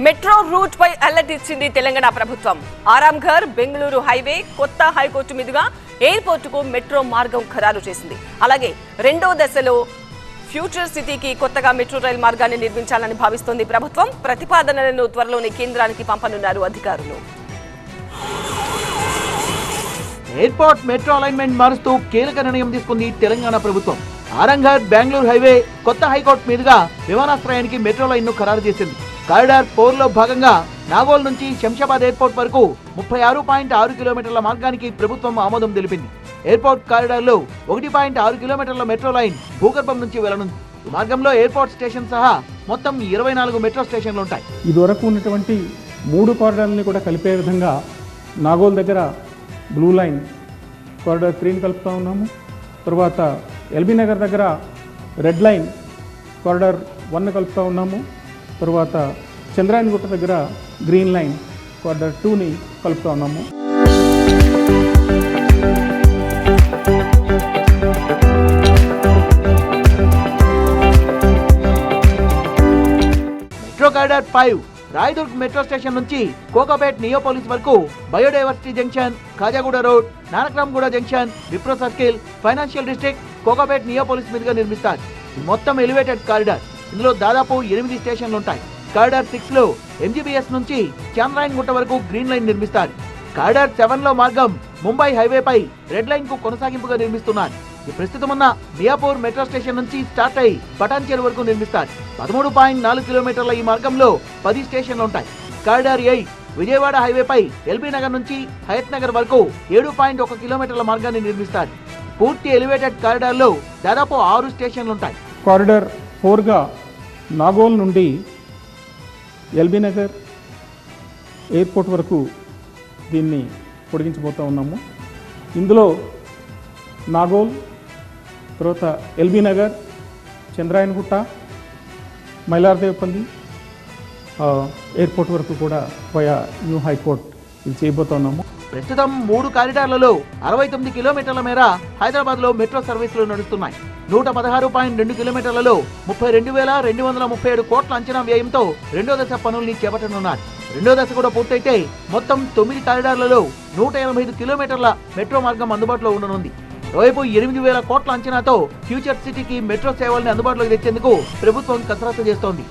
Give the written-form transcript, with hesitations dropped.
Metro route పై alert ఇచ్చింది తెలంగాణ ప్రభుత్వం. Aramghar Bengaluru highway కొత్త హైకోర్టు మీదుగా ఎయిర్పోర్టుకు మెట్రో మార్గం ఖరారు చేసింది. అలాగే రెండో దశలో ఫ్యూచర్ సిటీకి కొత్తగా మెట్రో రైల్ మార్గాన్ని నిర్మించాలని భావిస్తోంది ప్రభుత్వం. ప్రతిపాదనలను త్వరలోనే కేంద్రానికి పంపనున్నారు అధికారులు. ఎయిర్పోర్ట్ మెట్రో అలైన్మెంట్ మారుస్తూ కీలక నిర్ణయం తీసుకుంది తెలంగాణ ప్రభుత్వం. ఆరాంఘర్ బెంగళూరు హైవే కొత్త హైకోర్టు మీదుగా విమానాశ్రయానికి మెట్రో లైన్ ను ఖరారు చేసింది. కారిడార్ 4 లో భాగంగా నాగోల్ నుంచి శంషాబాద్ ఎయిర్పోర్ట్ వరకు 36.6 కిలోమీటర్ల మార్గానికి ప్రభుత్వం ఆమోదం తెలిపింది. ఎయిర్పోర్ట్ కారిడార్ లో 1.6 కిలోమీటర్ల మెట్రో లైన్ భూగర్భం నుంచి వెళ్లనుంది. ఈ మార్గంలో ఎయిర్పోర్ట్ స్టేషన్ సహా మొత్తం 24 మెట్రో స్టేషన్లు ఉంటాయి. ఇదివరకు ఉన్నటువంటి 3 కారిడార్లని కూడా కలిపే విధంగా నాగోల్ దగ్గర బ్లూ లైన్ కారిడార్ 3ని కలుపుతూ ఉన్నాము. తర్వాత ఎల్బీ నగర్ దగ్గర రెడ్ లైన్ కారిడార్ 1ని కలుపుతూ ఉన్నాము. తర్వాత చంద్రాయణగుట్ట దగ్గర గ్రీన్ లైన్ కారిడార్ 2ని కలుపుతూ ఉన్నాము. Metro corridor 5 Rayadurg metro station నుంచి కోకాపేట్ నియోపోలిస్ వరకు biodiversity junction, Khajaguda road, Nanakramguda junction, Wipro circle, financial district, Kokapet Neopolis మీదుగా నిర్మిస్తారు. మొత్తం ఎలివేటెడ్ కారిడార్. ఇందులో దాదాపు 8 స్టేషన్లు ఉంటాయి. కారిడార్ 6 లో ఎంజీబీఎస్ నుంచి చంద్రాయణగుట్ట వరకు గ్రీన్ లైన్ నిర్మిస్తారు. కారిడార్ 7 లో మార్గం ముంబై హైవేపై రెడ్ లైన్ కు కొనసాగింపుగా నిర్మిస్తున్నారు. ప్రస్తుతం ఉన్న మియాపూర్ మెట్రో స్టేషన్ నుంచి స్టార్ట్ అయి పటాన్చేరు వరకు నిర్మిస్తారు. 13.4 కిలోమీటర్ల ఈ మార్గంలో 10 స్టేషన్లు ఉంటాయి. కారిడార్ 8 విజయవాడ హైవేపై ఎల్బీ నగర్ నుంచి హయత్ నగర్ వరకు 7.1 కిలోమీటర్ల మార్గాన్ని నిర్మిస్తారు. పూర్తి ఎలివేటెడ్ కారిడార్ లో దాదాపు 6 స్టేషన్లు ఉంటాయి. కారిడార్ 4గా నాగోల్ నుండి ఎల్బీ నగర్ ఎయిర్పోర్ట్ వరకు దీన్ని పొడిగించబోతూ ఉన్నాము. ఇందులో నాగోల్, తర్వాత ఎల్బీ నగర్, చంద్రాయణగుట్ట, మైలార్దేవపల్లి ఎయిర్పోర్ట్ వరకు కూడా వయా న్యూ హైకోర్ట్ ఇది చేయబోతున్నాము. ప్రస్తుతం 3 కారిడార్లలో 69 కిలోమీటర్ల మేర హైదరాబాద్ లో మెట్రో సర్వీసులు నడుస్తున్నాయి. 116.2 కిలోమీటర్లలో 32,237 కోట్ల అంచనా వ్యయంతో రెండో దశ పనుల్ని చేపట్టనున్నారు. రెండో దశ కూడా పూర్తయితే మొత్తం 9 కారిడార్లలో 185 కిలోమీటర్ల మెట్రో మార్గం అందుబాటులో ఉండనుంది. మరోవైపు 8,000 కోట్ల అంచనాతో ఫ్యూచర్ సిటీకి మెట్రో సేవల్ని అందుబాటులోకి తెచ్చేందుకు ప్రభుత్వం కసరత్తు చేస్తోంది.